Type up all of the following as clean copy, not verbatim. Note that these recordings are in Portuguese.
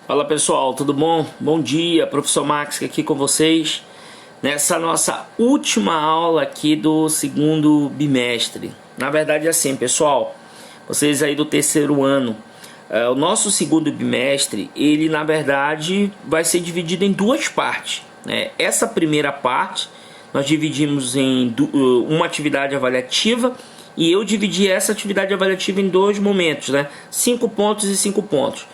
Fala pessoal, tudo bom? Bom dia, professor Max aqui com vocês nessa nossa última aula aqui do segundo bimestre. Na verdade é assim, pessoal, vocês aí do terceiro ano, o nosso segundo bimestre, ele na verdade vai ser dividido em duas partes, né? Essa primeira parte nós dividimos em uma atividade avaliativa e eu dividi essa atividade avaliativa em dois momentos, né? 5 pontos e 5 pontos.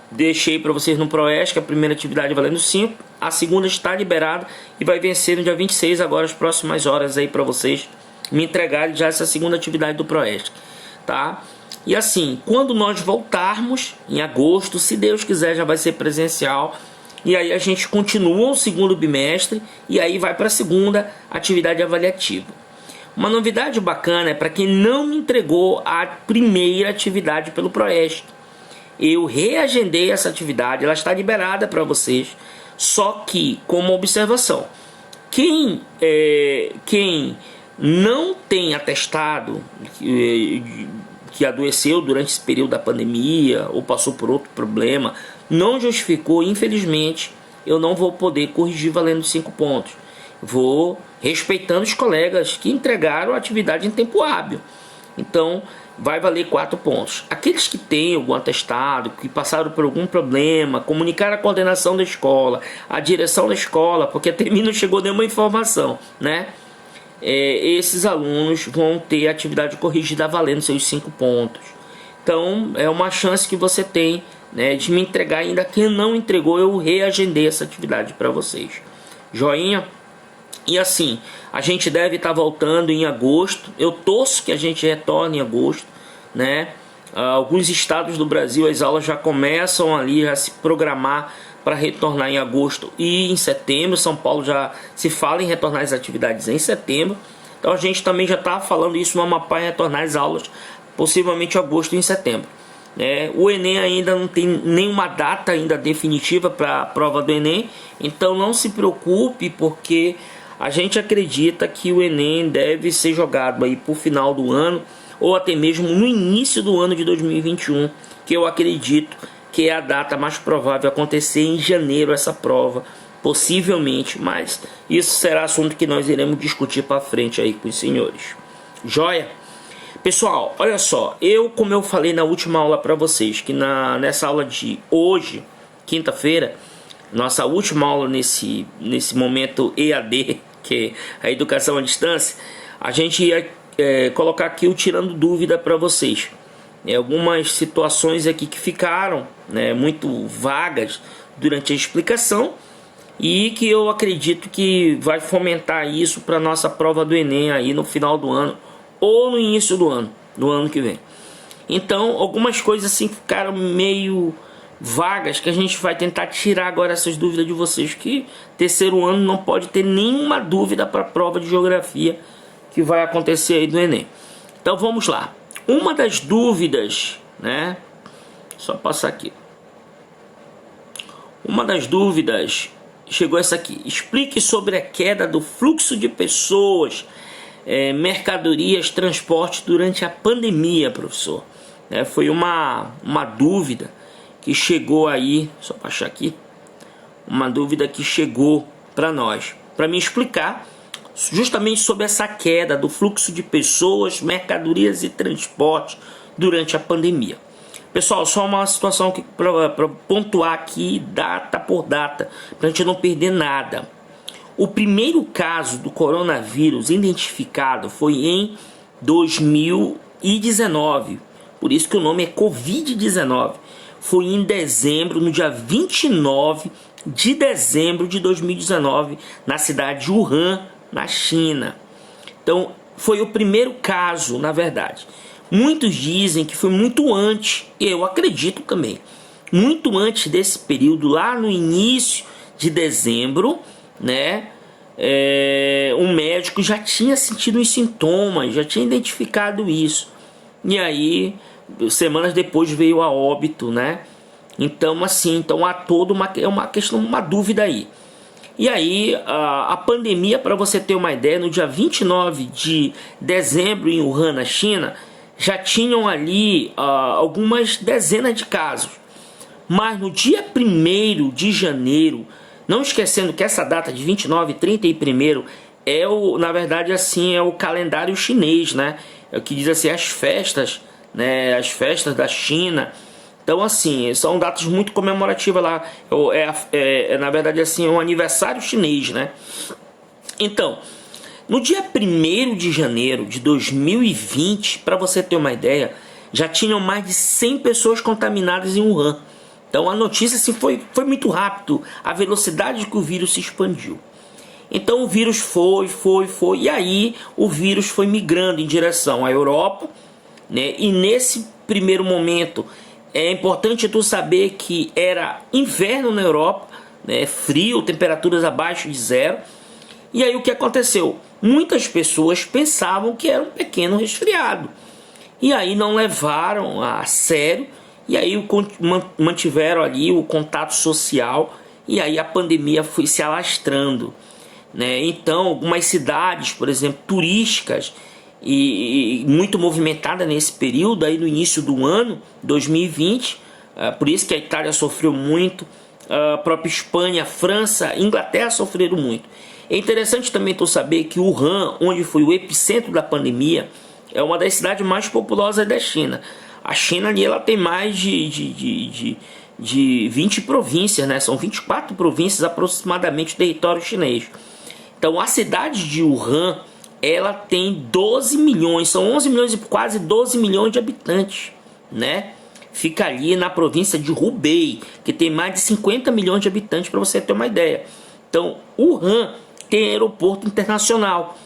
Deixei para vocês no ProESC a primeira atividade valendo 5, a segunda está liberada e vai vencer no dia 26, agora as próximas horas aí para vocês me entregarem já essa segunda atividade do ProESC, tá? E assim, quando nós voltarmos em agosto, se Deus quiser já vai ser presencial, e aí a gente continua o segundo bimestre e aí vai para a segunda atividade avaliativa. Uma novidade bacana é para quem não me entregou a primeira atividade pelo ProESC. Eu reagendei essa atividade, ela está liberada para vocês, só que como observação, quem não tem atestado que adoeceu durante esse período da pandemia ou passou por outro problema, não justificou, infelizmente, eu não vou poder corrigir valendo 5 pontos. Vou respeitando os colegas que entregaram a atividade em tempo hábil. Então, vai valer 4 pontos. Aqueles que têm algum atestado, que passaram por algum problema, comunicaram a coordenação da escola, a direção da escola, porque até mim não chegou nenhuma informação, né? Esses alunos vão ter a atividade corrigida valendo seus 5 pontos. Então, é uma chance que você tem, né, de me entregar. Ainda quem não entregou, eu reagendei essa atividade para vocês. Joinha? E assim, a gente deve estar voltando em agosto. Eu torço que a gente retorne em agosto, né? Alguns estados do Brasil, as aulas já começam ali a se programar para retornar em agosto e em setembro. São Paulo já se fala em retornar as atividades em setembro. Então a gente também já está falando isso no Amapá, em retornar as aulas possivelmente em agosto e em setembro. O Enem ainda não tem nenhuma data ainda definitiva para a prova do Enem. Então não se preocupe, porque a gente acredita que o Enem deve ser jogado aí para o final do ano ou até mesmo no início do ano de 2021, que eu acredito que é a data mais provável acontecer em janeiro essa prova, possivelmente, mas isso será assunto que nós iremos discutir para frente aí com os senhores. Joia? Pessoal, olha só, como eu falei na última aula para vocês, que nessa aula de hoje, quinta-feira, nossa última aula nesse momento EAD, que é a educação à distância, a gente ia colocar aqui o tirando dúvida para vocês. Algumas situações aqui que ficaram, né, muito vagas durante a explicação e que eu acredito que vai fomentar isso para nossa prova do Enem aí no final do ano ou no início do ano que vem. Então, algumas coisas assim ficaram meio vagas que a gente vai tentar tirar agora essas dúvidas de vocês, que terceiro ano não pode ter nenhuma dúvida para a prova de geografia que vai acontecer aí do Enem. Então vamos lá. Uma das dúvidas, né? Só passar aqui. Uma das dúvidas chegou essa aqui. Explique sobre a queda do fluxo de pessoas, mercadorias, transporte durante a pandemia, professor. Foi uma dúvida que chegou aí, só para achar aqui, uma dúvida que chegou para nós, para me explicar justamente sobre essa queda do fluxo de pessoas, mercadorias e transporte durante a pandemia. Pessoal, só uma situação para pontuar aqui, data por data, para a gente não perder nada. O primeiro caso do coronavírus identificado foi em 2019, por isso que o nome é Covid-19. Foi em dezembro, no dia 29 de dezembro de 2019, na cidade de Wuhan, na China. Então, foi o primeiro caso, na verdade. Muitos dizem que foi muito antes, e eu acredito também, muito antes desse período, lá no início de dezembro, né? Um médico já tinha sentido os sintomas, já tinha identificado isso. E aí, semanas depois veio a óbito, né? Então, assim, há toda uma questão, uma dúvida aí. E aí, a pandemia, para você ter uma ideia, no dia 29 de dezembro em Wuhan, na China, já tinham ali algumas dezenas de casos. Mas no dia 1º de janeiro, não esquecendo que essa data de 29, 30 e 1º na verdade, assim, é o calendário chinês, né? É o que diz assim, as festas, né? As festas da China. Então, assim, são datas muito comemorativas lá. Na verdade, assim, é um aniversário chinês, né? Então, no dia 1º de janeiro de 2020, para você ter uma ideia, já tinham mais de 100 pessoas contaminadas em Wuhan. Então, a notícia assim, foi muito rápido, a velocidade que o vírus se expandiu. Então, o vírus foi, e aí o vírus foi migrando em direção à Europa, né? E nesse primeiro momento, é importante tu saber que era inverno na Europa, né? Frio, temperaturas abaixo de zero. E aí o que aconteceu? Muitas pessoas pensavam que era um pequeno resfriado. E aí não levaram a sério. E aí mantiveram ali o contato social. E aí a pandemia foi se alastrando, né? Então algumas cidades, por exemplo, turísticas e muito movimentadas nesse período, aí no início do ano 2020. Por isso que a Itália sofreu muito. A própria Espanha, França, Inglaterra sofreram muito. É interessante também tu saber que Wuhan, onde foi o epicentro da pandemia, é uma das cidades mais populosas da China. A China ali ela tem mais de 20 províncias, né? São 24 províncias aproximadamente do território chinês. Então a cidade de Wuhan, ela tem 12 milhões, são 11 milhões e quase 12 milhões de habitantes, né? Fica ali na província de Hubei, que tem mais de 50 milhões de habitantes, para você ter uma ideia. Então, Wuhan tem aeroporto internacional.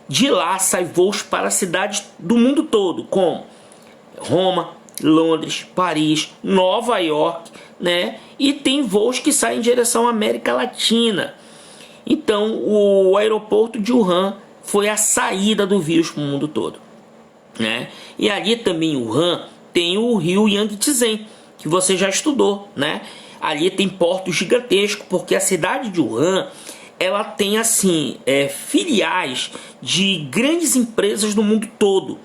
De lá sai voos para cidades do mundo todo, como Roma, Londres, Paris, Nova York, né? E tem voos que saem em direção à América Latina. Então, o aeroporto de Wuhan foi a saída do vírus para o mundo todo, né? E ali também em Wuhan tem o rio Yangtze, que você já estudou, né? Ali tem portos gigantescos, porque a cidade de Wuhan ela tem assim filiais de grandes empresas no mundo todo.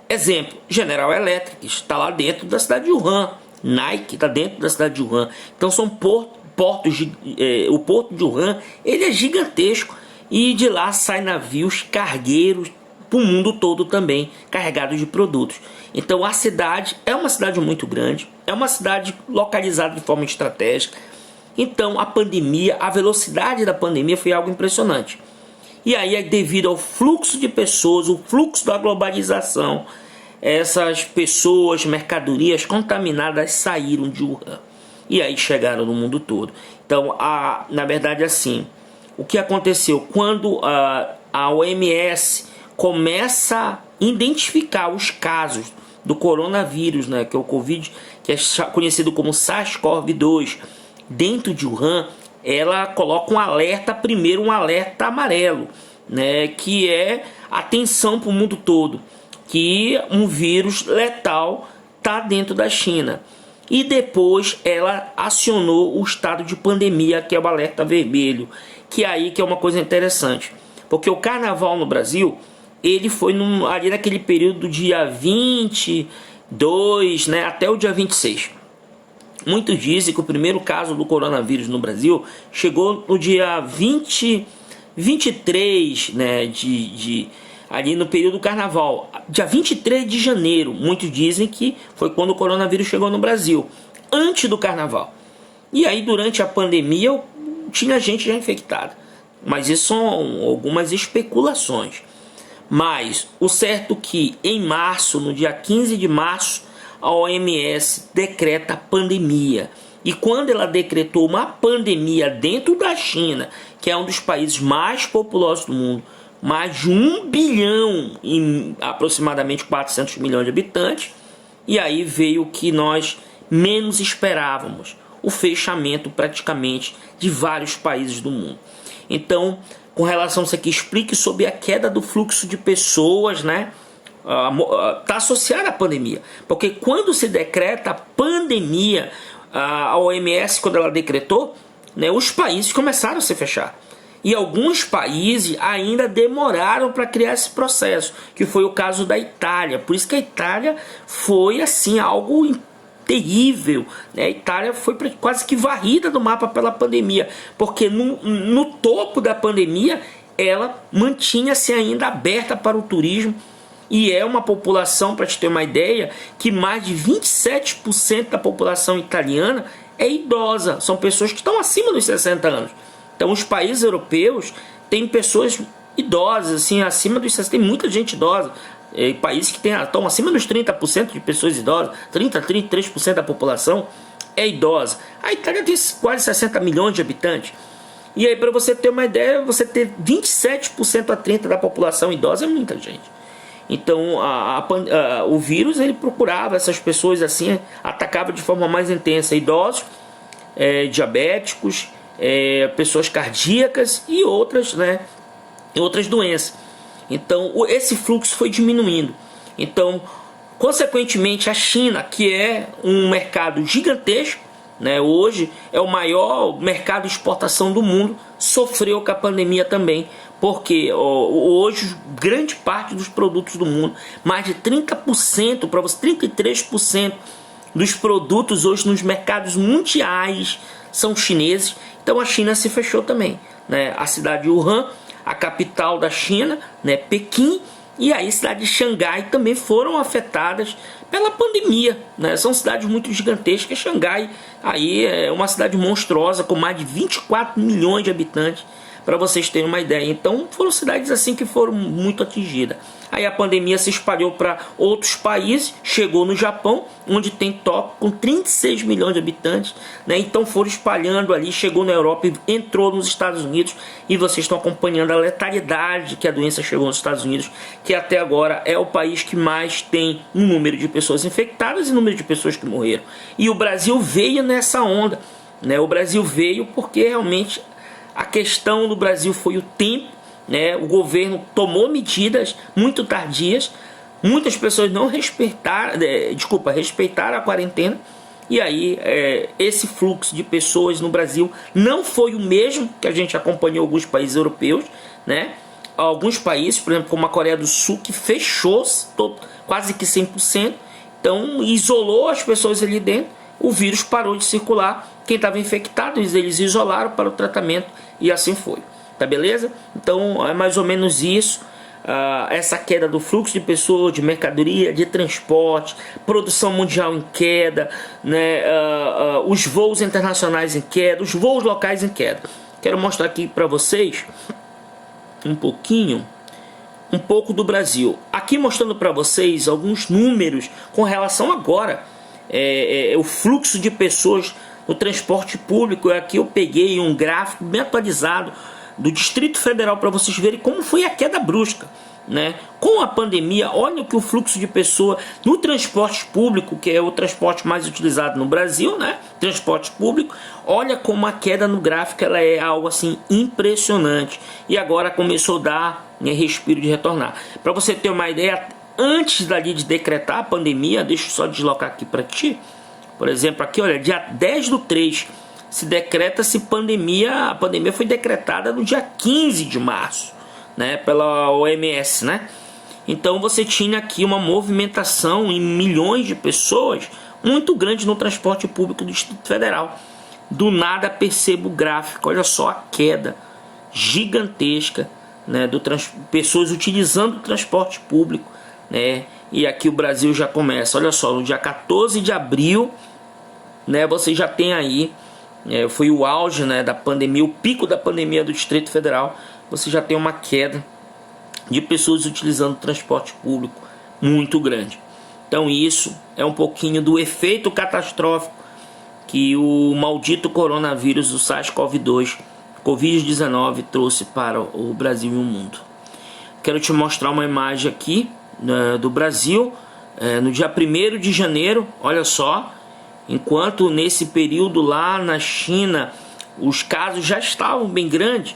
Exemplo, General Electric está lá dentro da cidade de Wuhan, Nike está dentro da cidade de Wuhan. Então são portos o porto de Wuhan ele é gigantesco e de lá saem navios cargueiros para o mundo todo também, carregados de produtos. Então a cidade é uma cidade muito grande, é uma cidade localizada de forma estratégica. Então a pandemia, a velocidade da pandemia foi algo impressionante. E aí, devido ao fluxo de pessoas, o fluxo da globalização, essas pessoas, mercadorias contaminadas saíram de Wuhan. E aí chegaram no mundo todo. Então, na verdade, assim, o que aconteceu? Quando a OMS começa a identificar os casos do coronavírus, né, que é o Covid, que é conhecido como SARS-CoV-2, dentro de Wuhan, ela coloca um alerta, primeiro um alerta amarelo, né, que é atenção para o mundo todo, que um vírus letal está dentro da China. E depois ela acionou o estado de pandemia, que é o alerta vermelho, que é uma coisa interessante, porque o carnaval no Brasil, ele foi ali naquele período do dia 22, né, até o dia 26. Muitos dizem que o primeiro caso do coronavírus no Brasil chegou no dia 23, né, ali no período do carnaval. Dia 23 de janeiro, muitos dizem que foi quando o coronavírus chegou no Brasil, antes do carnaval. E aí, durante a pandemia, tinha gente já infectada. Mas isso são algumas especulações. Mas o certo é que em março, no dia 15 de março, a OMS decreta pandemia. E quando ela decretou uma pandemia dentro da China, que é um dos países mais populosos do mundo, mais de 1 bilhão e aproximadamente 400 milhões de habitantes, e aí veio o que nós menos esperávamos, o fechamento praticamente de vários países do mundo. Então, com relação a isso aqui, explique sobre a queda do fluxo de pessoas, né? Está associada à pandemia, porque quando se decreta a pandemia, a OMS, quando ela decretou, né, os países começaram a se fechar. E alguns países ainda demoraram para criar esse processo, que foi o caso da Itália. Por isso que a Itália foi assim algo terrível, né? A Itália foi quase que varrida do mapa pela pandemia, porque no topo da pandemia ela mantinha-se ainda aberta para o turismo, e é uma população, para te ter uma ideia, que mais de 27% da população italiana é idosa, são pessoas que estão acima dos 60 anos. Então os países europeus têm pessoas idosas, assim, acima dos 60, tem muita gente idosa. Países que estão acima dos 30% de pessoas idosas, 33% da população é idosa. A Itália tem quase 60 milhões de habitantes. E aí, para você ter uma ideia, você ter 27% a 30% da população idosa é muita gente. Então o vírus, ele procurava essas pessoas assim, atacava de forma mais intensa idosos, diabéticos, pessoas cardíacas e outras, né, outras doenças. Então esse fluxo foi diminuindo. Então, consequentemente, a China, que é um mercado gigantesco, né, hoje é o maior mercado de exportação do mundo, sofreu com a pandemia também, porque hoje grande parte dos produtos do mundo, mais de 30%, para você 33% dos produtos hoje nos mercados mundiais são chineses. Então a China se fechou também, né? A cidade de Wuhan, a capital da China, né, Pequim, e aí a cidade de Xangai também foram afetadas pela pandemia, né? São cidades muito gigantescas. Xangai aí é uma cidade monstruosa com mais de 24 milhões de habitantes, para vocês terem uma ideia. Então foram cidades assim que foram muito atingidas. Aí a pandemia se espalhou para outros países, chegou no Japão, onde tem Tóquio com 36 milhões de habitantes, né? Então foram espalhando ali, chegou na Europa e entrou nos Estados Unidos, e vocês estão acompanhando a letalidade que a doença chegou nos Estados Unidos, que até agora é o país que mais tem um número de pessoas infectadas e número de pessoas que morreram. E o Brasil veio nessa onda, né? O Brasil veio porque realmente a questão do Brasil foi o tempo, né? O governo tomou medidas muito tardias, muitas pessoas não respeitaram a quarentena, e aí esse fluxo de pessoas no Brasil não foi o mesmo que a gente acompanhou em alguns países europeus, né? Alguns países, por exemplo, como a Coreia do Sul, que fechou quase que 100%, então isolou as pessoas ali dentro, o vírus parou de circular, quem estava infectado eles isolaram para o tratamento, e assim foi. Tá beleza? Então é mais ou menos isso. Essa queda do fluxo de pessoas, de mercadoria, de transporte, produção mundial em queda, né? Os voos internacionais em queda, os voos locais em queda. Quero mostrar aqui para vocês um pouco do Brasil. Aqui mostrando para vocês alguns números com relação agora o fluxo de pessoas no transporte público. Aqui eu peguei um gráfico bem atualizado do Distrito Federal para vocês verem como foi a queda brusca, né? Com a pandemia, olha que o fluxo de pessoa no transporte público, que é o transporte mais utilizado no Brasil, né? Transporte público, olha como a queda no gráfico ela é algo assim impressionante, e agora começou a dar, né, respiro de retornar. Para você ter uma ideia, antes dali de decretar a pandemia, deixa eu só deslocar aqui para ti, por exemplo, aqui olha, dia 10/3 se decreta-se pandemia. A pandemia foi decretada no dia 15 de março, né, pela OMS, né? Então você tinha aqui uma movimentação em milhões de pessoas muito grande no transporte público do Distrito Federal. Do nada percebo o gráfico, olha só a queda gigantesca, né, pessoas utilizando o transporte público, né? E aqui o Brasil já começa, olha só, no dia 14 de abril, né, você já tem aí, foi o auge, né, da pandemia, o pico da pandemia do Distrito Federal. Você já tem uma queda de pessoas utilizando o transporte público muito grande. Então isso é um pouquinho do efeito catastrófico que o maldito coronavírus, o SARS-CoV-2, Covid-19, trouxe para o Brasil e o mundo. Quero te mostrar uma imagem aqui, né, do Brasil, no dia 1º de janeiro, olha só. Enquanto nesse período lá na China os casos já estavam bem grandes,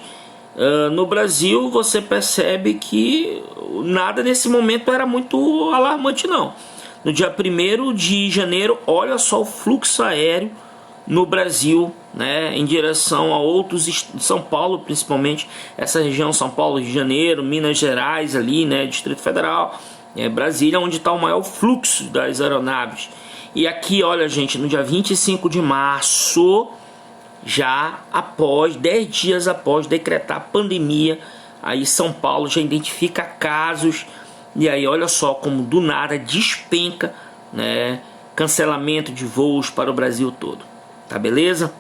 no Brasil você percebe que nada nesse momento era muito alarmante não. No dia 1º de janeiro, olha só o fluxo aéreo no Brasil, né, em direção a outros, São Paulo principalmente, essa região, São Paulo, Rio de Janeiro, Minas Gerais ali, né, Distrito Federal, Brasília, onde está o maior fluxo das aeronaves. E aqui, olha, gente, no dia 25 de março, já após 10 dias após decretar a pandemia, aí São Paulo já identifica casos. E aí olha só como do nada despenca, né, cancelamento de voos para o Brasil todo. Tá beleza?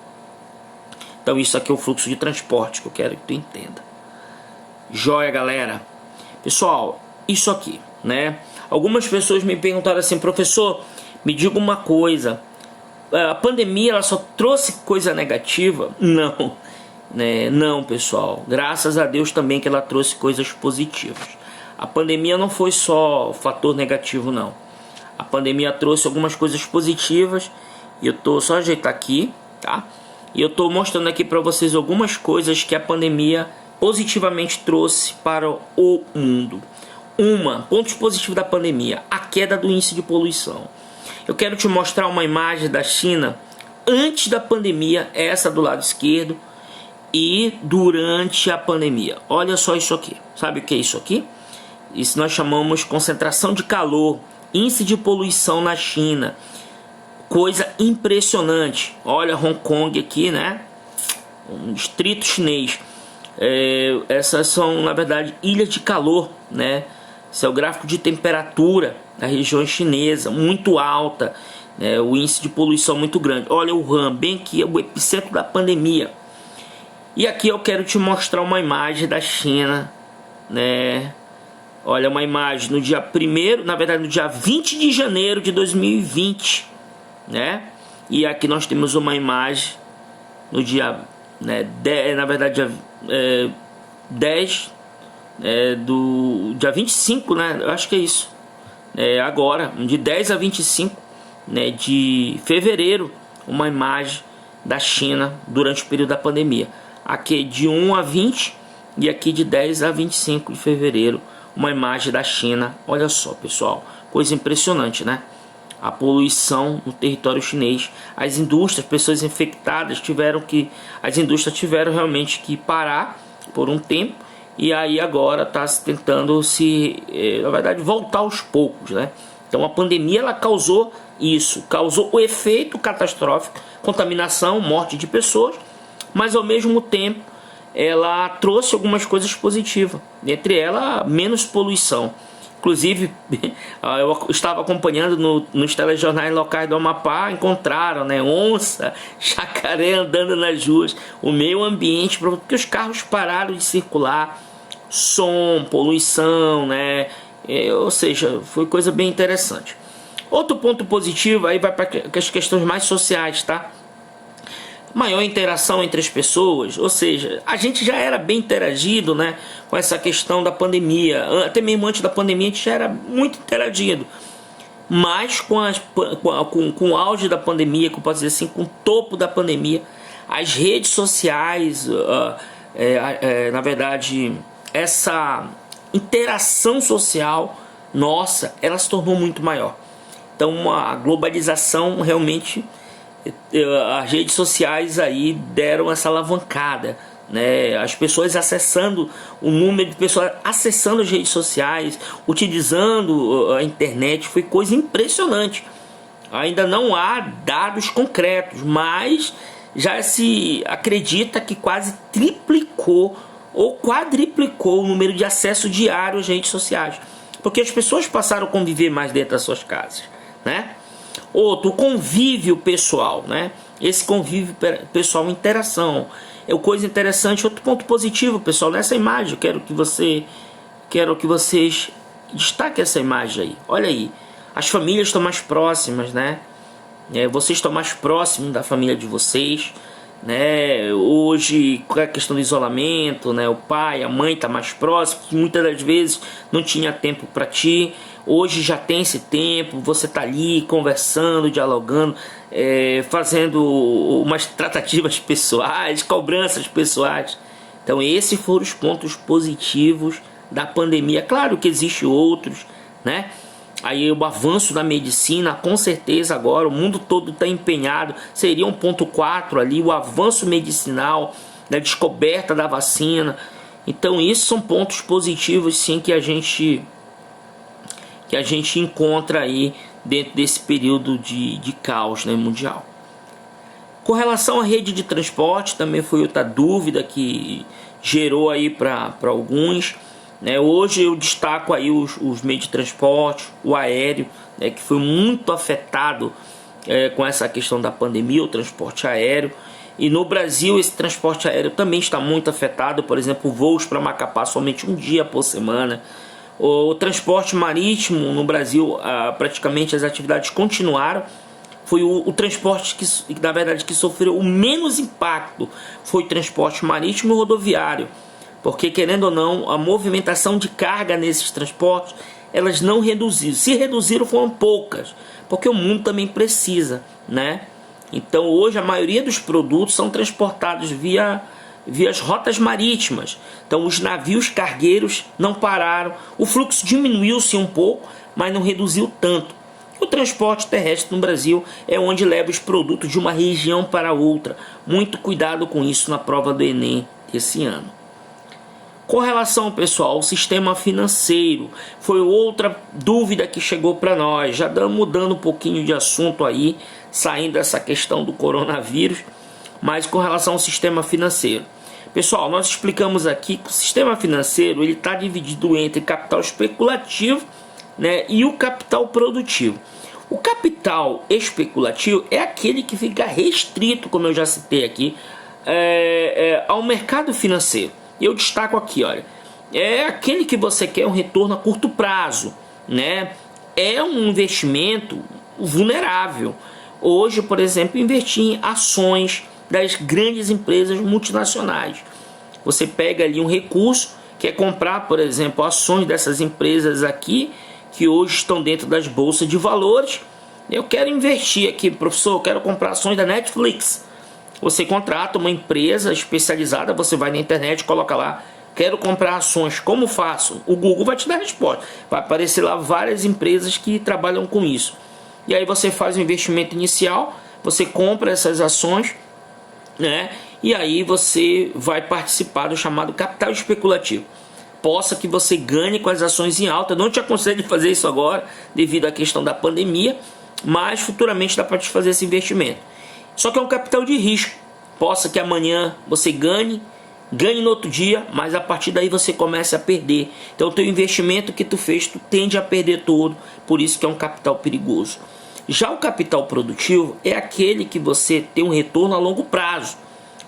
Então isso aqui é o fluxo de transporte que eu quero que tu entenda. Joia, galera. Pessoal, isso aqui, né? Algumas pessoas me perguntaram assim: professor, me diga uma coisa, a pandemia ela só trouxe coisa negativa? Não, né? Não, pessoal. Graças a Deus também que ela trouxe coisas positivas. A pandemia não foi só fator negativo, não. A pandemia trouxe algumas coisas positivas. E eu tô só ajeitar aqui, tá? E eu tô mostrando aqui para vocês algumas coisas que a pandemia positivamente trouxe para o mundo. Pontos positivos da pandemia: a queda do índice de poluição. Eu quero te mostrar uma imagem da China antes da pandemia, essa do lado esquerdo, e durante a pandemia. Olha só isso aqui. Sabe o que é isso aqui? Isso nós chamamos concentração de calor, índice de poluição na China. Coisa impressionante. Olha Hong Kong aqui, né? Um distrito chinês. Essas são, na verdade, ilhas de calor, né? Esse é o gráfico de temperatura da região chinesa, muito alta, né? O índice de poluição muito grande. Olha o Wuhan, bem aqui é o epicentro da pandemia. E aqui eu quero te mostrar uma imagem da China, né? Olha, uma imagem no dia 1º, na verdade no dia 20 de janeiro de 2020, né? E aqui nós temos uma imagem no dia, né, na verdade dia 10 do dia 25, né? Eu acho que é isso. Agora, de 10 a 25, né, de fevereiro, uma imagem da China durante o período da pandemia. Aqui de 1 a 20 e aqui de 10 a 25 de fevereiro, uma imagem da China. Olha só, pessoal, coisa impressionante, né? A poluição no território chinês. As indústrias, pessoas infectadas as indústrias tiveram realmente que parar por um tempo. E aí agora está tentando na verdade, voltar aos poucos, né? Então a pandemia ela causou isso, causou o efeito catastrófico, contaminação, morte de pessoas, mas ao mesmo tempo ela trouxe algumas coisas positivas, entre elas menos poluição. Inclusive, eu estava acompanhando nos telejornais locais do Amapá, encontraram, né, onça, jacaré andando nas ruas, o meio ambiente, porque os carros pararam de circular, som, poluição, né, ou seja, foi coisa bem interessante. Outro ponto positivo, aí vai para as questões mais sociais, tá? Maior interação entre as pessoas, ou seja, a gente já era bem interagido, né, com essa questão da pandemia. Até mesmo antes da pandemia a gente já era muito interagido, mas com o auge da pandemia, que eu posso dizer assim, com o topo da pandemia, as redes sociais, na verdade, essa interação social nossa, ela se tornou muito maior. Então a globalização realmente, as redes sociais aí deram essa alavancada, né? As pessoas acessando, o número de pessoas acessando as redes sociais, utilizando a internet, foi coisa impressionante. Ainda não há dados concretos, mas já se acredita que quase triplicou ou quadriplicou o número de acesso diário às redes sociais, porque as pessoas passaram a conviver mais dentro das suas casas, né? Outro, o convívio pessoal, né? Esse convívio pessoal, interação, é uma coisa interessante. Outro ponto positivo, pessoal, nessa imagem, quero que vocês destaquem essa imagem aí. Olha aí, as famílias estão mais próximas, né? Vocês estão mais próximos da família de vocês, né? Hoje, com a questão do isolamento, né? O pai, a mãe tá mais próximo, que muitas das vezes não tinha tempo para ti. Hoje já tem esse tempo, você tá ali conversando, dialogando, fazendo umas tratativas pessoais, cobranças pessoais. Então esses foram os pontos positivos da pandemia. Claro que existem outros, né? Aí o avanço da medicina, com certeza agora o mundo todo está empenhado. Seria um ponto 4 ali, o avanço medicinal, da descoberta da vacina. Então esses são pontos positivos sim que a gente que a gente encontra aí dentro desse período de caos, né, mundial. Com relação à rede de transporte, também foi outra dúvida que gerou aí para alguns, né? Hoje eu destaco aí os meios de transporte, o aéreo, né, que foi muito afetado com essa questão da pandemia, o transporte aéreo. E no Brasil esse transporte aéreo também está muito afetado, por exemplo, voos para Macapá somente um dia por semana. O transporte marítimo no Brasil, praticamente as atividades continuaram. Foi o transporte que na verdade que sofreu o menos impacto, foi o transporte marítimo e rodoviário, porque querendo ou não, a movimentação de carga nesses transportes, elas não reduziram. Se reduziram, foram poucas, porque o mundo também precisa, né? Então hoje a maioria dos produtos são transportados via as rotas marítimas. Então os navios cargueiros não pararam, o fluxo diminuiu-se um pouco, mas não reduziu tanto. O transporte terrestre no Brasil é onde leva os produtos de uma região para outra. Muito cuidado com isso na prova do Enem esse ano. Com relação, pessoal, ao sistema financeiro, foi outra dúvida que chegou para nós. Já mudando um pouquinho de assunto aí, saindo dessa questão do coronavírus, mas com relação ao sistema financeiro. Pessoal, nós explicamos aqui que o sistema financeiro ele está dividido entre capital especulativo, né, e o capital produtivo. O capital especulativo é aquele que fica restrito, como eu já citei aqui, ao mercado financeiro. Eu destaco aqui, olha, é aquele que você quer um retorno a curto prazo, né? É um investimento vulnerável. Hoje, por exemplo, investir em ações das grandes empresas multinacionais. Você pega ali um recurso, quer comprar, por exemplo, ações dessas empresas aqui, que hoje estão dentro das bolsas de valores. Eu quero investir aqui, professor, eu quero comprar ações da Netflix. Você contrata uma empresa especializada, você vai na internet, coloca lá, quero comprar ações, como faço? O Google vai te dar a resposta. Vai aparecer lá várias empresas que trabalham com isso. E aí você faz o investimento inicial, você compra essas ações, né? E aí você vai participar do chamado capital especulativo. Possa que você ganhe com as ações em alta. Não te aconselho de fazer isso agora, devido à questão da pandemia, mas futuramente dá para te fazer esse investimento. Só que é um capital de risco. Possa que amanhã você ganhe no outro dia, mas a partir daí você começa a perder. Então o teu investimento que tu fez, tu tende a perder todo, por isso que é um capital perigoso. Já o capital produtivo é aquele que você tem um retorno a longo prazo.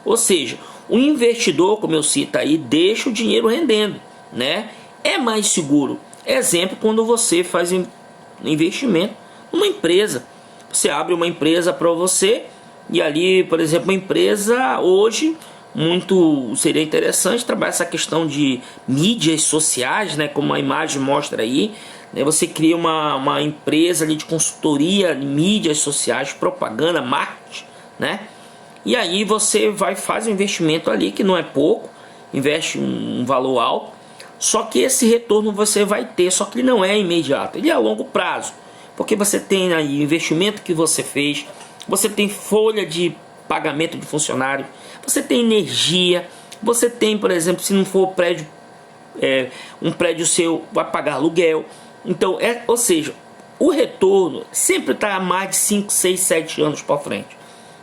Ou seja, o investidor, como eu cito aí, deixa o dinheiro rendendo, né? É mais seguro. Exemplo, quando você faz investimento numa empresa. Você abre uma empresa para você e ali, por exemplo, uma empresa hoje, muito seria interessante trabalhar essa questão de mídias sociais, né? Como a imagem mostra aí, né? Você cria uma empresa ali de consultoria, mídias sociais, propaganda, marketing, né? E aí você faz um investimento ali que não é pouco, investe um valor alto, só que esse retorno você vai ter, só que ele não é imediato, ele é a longo prazo, porque você tem aí o investimento que você fez, você tem folha de pagamento de funcionário, você tem energia, você tem, por exemplo, se não for prédio, um prédio seu, vai pagar aluguel. Então, ou seja, o retorno sempre está a mais de 5, 6, 7 anos para frente.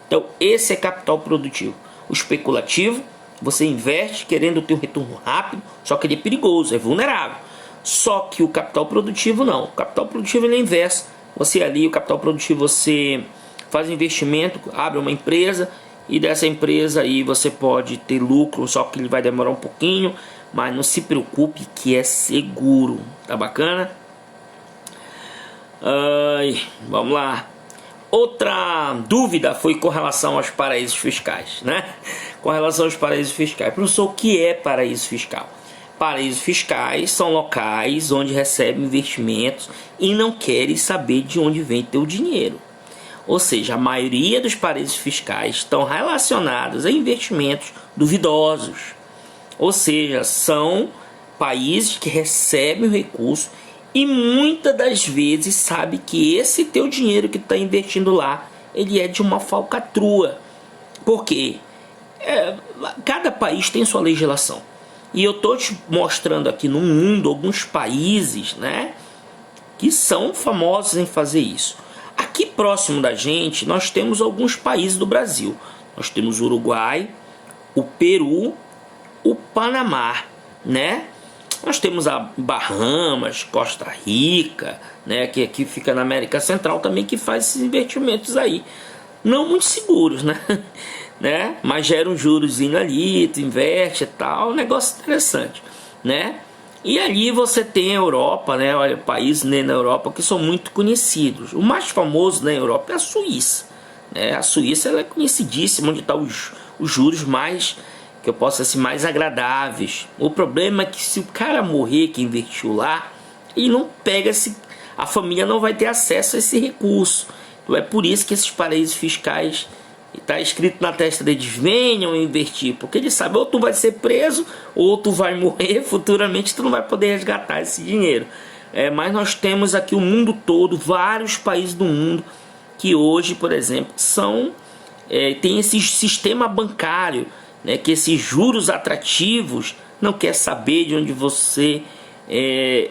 Então esse é capital produtivo. O especulativo, você investe querendo ter um retorno rápido, só que ele é perigoso, é vulnerável. Só que o capital produtivo não. O capital produtivo ele é inverso. Você ali, o capital produtivo, você faz um investimento, abre uma empresa e dessa empresa aí você pode ter lucro, só que ele vai demorar um pouquinho, mas não se preocupe que é seguro. Tá bacana? Vamos lá. Outra dúvida foi com relação aos paraísos fiscais, né? Com relação aos paraísos fiscais. Professor, o que é paraíso fiscal? Paraísos fiscais são locais onde recebem investimentos e não querem saber de onde vem teu dinheiro. Ou seja, a maioria dos paraísos fiscais estão relacionados a investimentos duvidosos. Ou seja, são países que recebem o recurso e muitas das vezes sabe que esse teu dinheiro que está investindo lá, ele é de uma falcatrua. Por quê? Cada país tem sua legislação. E eu estou te mostrando aqui no mundo alguns países, né, que são famosos em fazer isso. Aqui próximo da gente, nós temos alguns países do Brasil. Nós temos o Uruguai, o Peru, o Panamá, né? Nós temos a Bahamas, Costa Rica, né? Que aqui fica na América Central também, que faz esses investimentos aí. Não muito seguros, né? Né? Mas gera um jurozinho ali, tu investe e tal, um negócio interessante, né? E ali você tem a Europa, né? Olha, países, né, na Europa que são muito conhecidos. O mais famoso na Europa é a Suíça, né? A Suíça ela é conhecidíssima, onde estão os juros mais, que eu posso assim, mais agradáveis. O problema é que se o cara morrer que investiu lá, ele não pega a família não vai ter acesso a esse recurso. Então é por isso que esses paraísos fiscais está escrito na testa deles: venham investir, porque eles sabem, ou tu vai ser preso ou tu vai morrer, futuramente tu não vai poder resgatar esse dinheiro. Mas nós temos aqui o mundo todo, vários países do mundo que hoje, por exemplo, tem esse sistema bancário, né, que esses juros atrativos não quer saber de onde você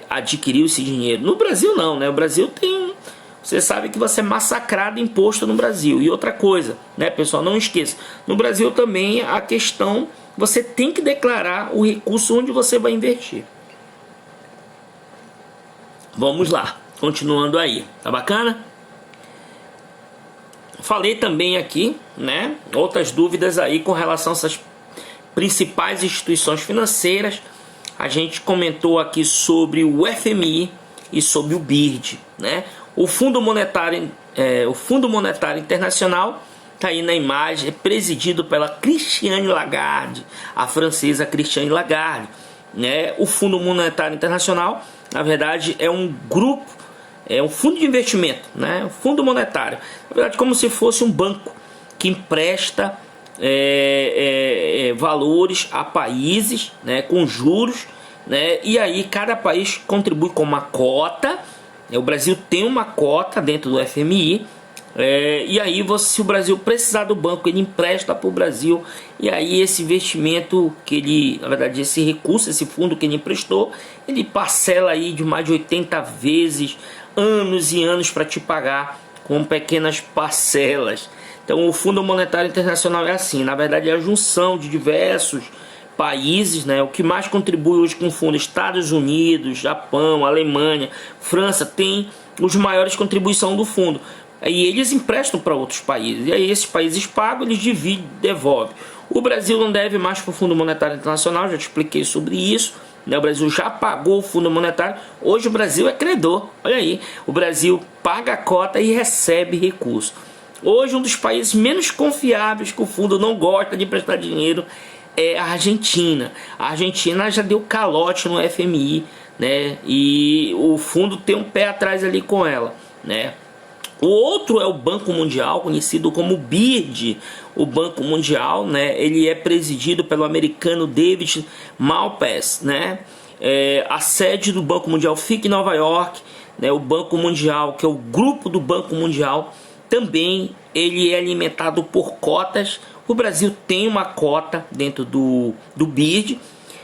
adquiriu esse dinheiro. No Brasil não, né? O Brasil você sabe que você é massacrado em imposto no Brasil. E outra coisa, né, pessoal, não esqueça, no Brasil também a questão, você tem que declarar o recurso onde você vai investir. Vamos lá, continuando aí, tá bacana? Falei também aqui, né, outras dúvidas aí com relação a essas principais instituições financeiras. A gente comentou aqui sobre o FMI e sobre o BIRD, né? O Fundo Monetário Internacional está aí na imagem, é presidido pela Christine Lagarde, a francesa Christine Lagarde, né? O Fundo Monetário Internacional, na verdade, é um grupo, é um fundo de investimento, né? O Fundo Monetário, na verdade, como se fosse um banco que empresta valores a países, né, com juros, né? E aí cada país contribui com uma cota. O Brasil tem uma cota dentro do FMI, e aí se o Brasil precisar do banco, ele empresta para o Brasil, e aí esse investimento na verdade esse recurso, esse fundo que ele emprestou, ele parcela aí de mais de 80 vezes, anos e anos para te pagar com pequenas parcelas. Então o Fundo Monetário Internacional é assim, na verdade é a junção de diversos países, né? O que mais contribui hoje com o fundo: Estados Unidos, Japão, Alemanha, França, tem os maiores contribuições do fundo. Aí eles emprestam para outros países, e aí esses países pagam, eles dividem, devolvem. O Brasil não deve mais para o Fundo Monetário Internacional, já te expliquei sobre isso, né? O Brasil já pagou o Fundo Monetário, hoje o Brasil é credor, olha aí, o Brasil paga a cota e recebe recurso. Hoje um dos países menos confiáveis, que o fundo não gosta de emprestar dinheiro, é a Argentina. A Argentina já deu calote no FMI, né? E o fundo tem um pé atrás ali com ela, né? O outro é o Banco Mundial, conhecido como BIRD. O Banco Mundial, né? Ele é presidido pelo americano David Malpass, né? A sede do Banco Mundial fica em Nova York, né? O Banco Mundial, que é o grupo do Banco Mundial, também ele é alimentado por cotas. O Brasil tem uma cota dentro do BIRD,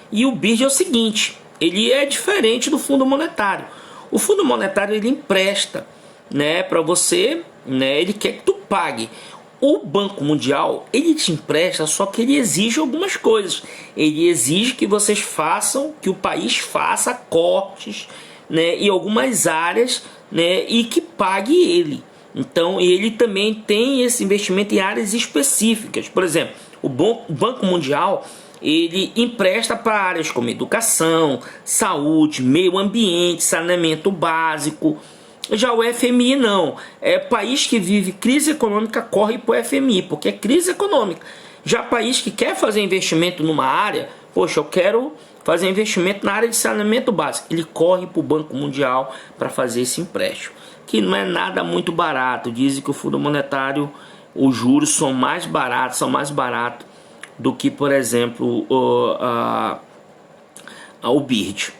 e o BIRD é o seguinte: ele é diferente do Fundo Monetário. O Fundo Monetário ele empresta, né, para você, né, ele quer que tu pague. O Banco Mundial ele te empresta, só que ele exige algumas coisas. Ele exige que vocês façam, que o país faça cortes, né, em algumas áreas, né, e que pague ele. Então ele também tem esse investimento em áreas específicas. Por exemplo, o Banco Mundial ele empresta para áreas como educação, saúde, meio ambiente, saneamento básico. Já o FMI não. É país que vive crise econômica corre para o FMI, porque é crise econômica. Já país que quer fazer investimento numa área, poxa, eu quero fazer investimento na área de saneamento básico, ele corre para o Banco Mundial para fazer esse empréstimo, que não é nada muito barato. Dizem que o Fundo Monetário, os juros são mais baratos do que, por exemplo, o BIRD.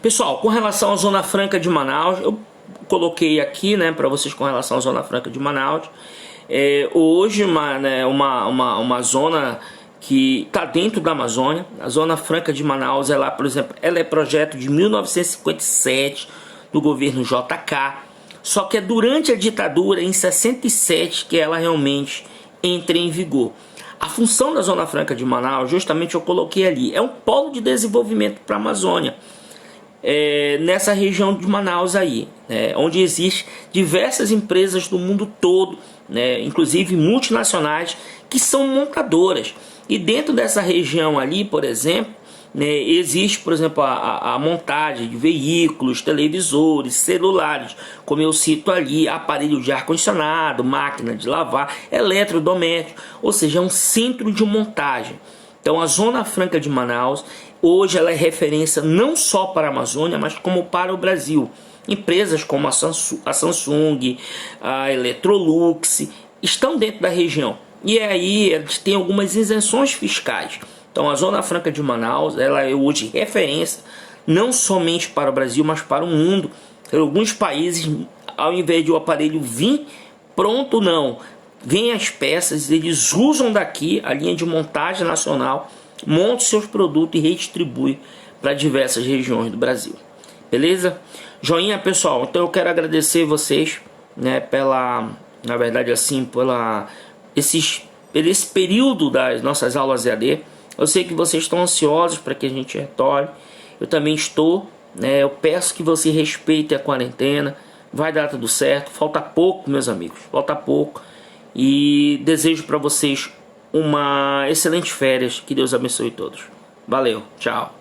Pessoal, com relação à Zona Franca de Manaus, eu coloquei aqui, né, para vocês com relação à Zona Franca de Manaus. Hoje uma zona que está dentro da Amazônia. A Zona Franca de Manaus, por exemplo, ela é projeto de 1957. do governo JK. Só que é durante a ditadura, em 67, que ela realmente entra em vigor. A função da Zona Franca de Manaus, justamente eu coloquei ali, é um polo de desenvolvimento para a Amazônia. Nessa região de Manaus aí, onde existem diversas empresas do mundo todo, inclusive multinacionais, que são montadoras. E dentro dessa região ali, por exemplo, existe, por exemplo, a montagem de veículos, televisores, celulares, como eu cito ali, aparelho de ar-condicionado, máquina de lavar, eletrodoméstico, ou seja, é um centro de montagem. Então a Zona Franca de Manaus, hoje ela é referência não só para a Amazônia, mas como para o Brasil. Empresas como a Samsung, a Electrolux, estão dentro da região. E aí eles têm algumas isenções fiscais. Então a Zona Franca de Manaus, ela é hoje referência não somente para o Brasil, mas para o mundo. Em alguns países, ao invés de o aparelho vir pronto, não, vem as peças, eles usam daqui a linha de montagem nacional, montam seus produtos e redistribuem para diversas regiões do Brasil. Beleza? Joinha, pessoal. Então eu quero agradecer vocês, na verdade assim, por esse período das nossas aulas EAD. Eu sei que vocês estão ansiosos para que a gente retorne. Eu também estou. Eu peço que você respeite a quarentena. Vai dar tudo certo. Falta pouco, meus amigos. Falta pouco. E desejo para vocês uma excelente férias. Que Deus abençoe todos. Valeu. Tchau.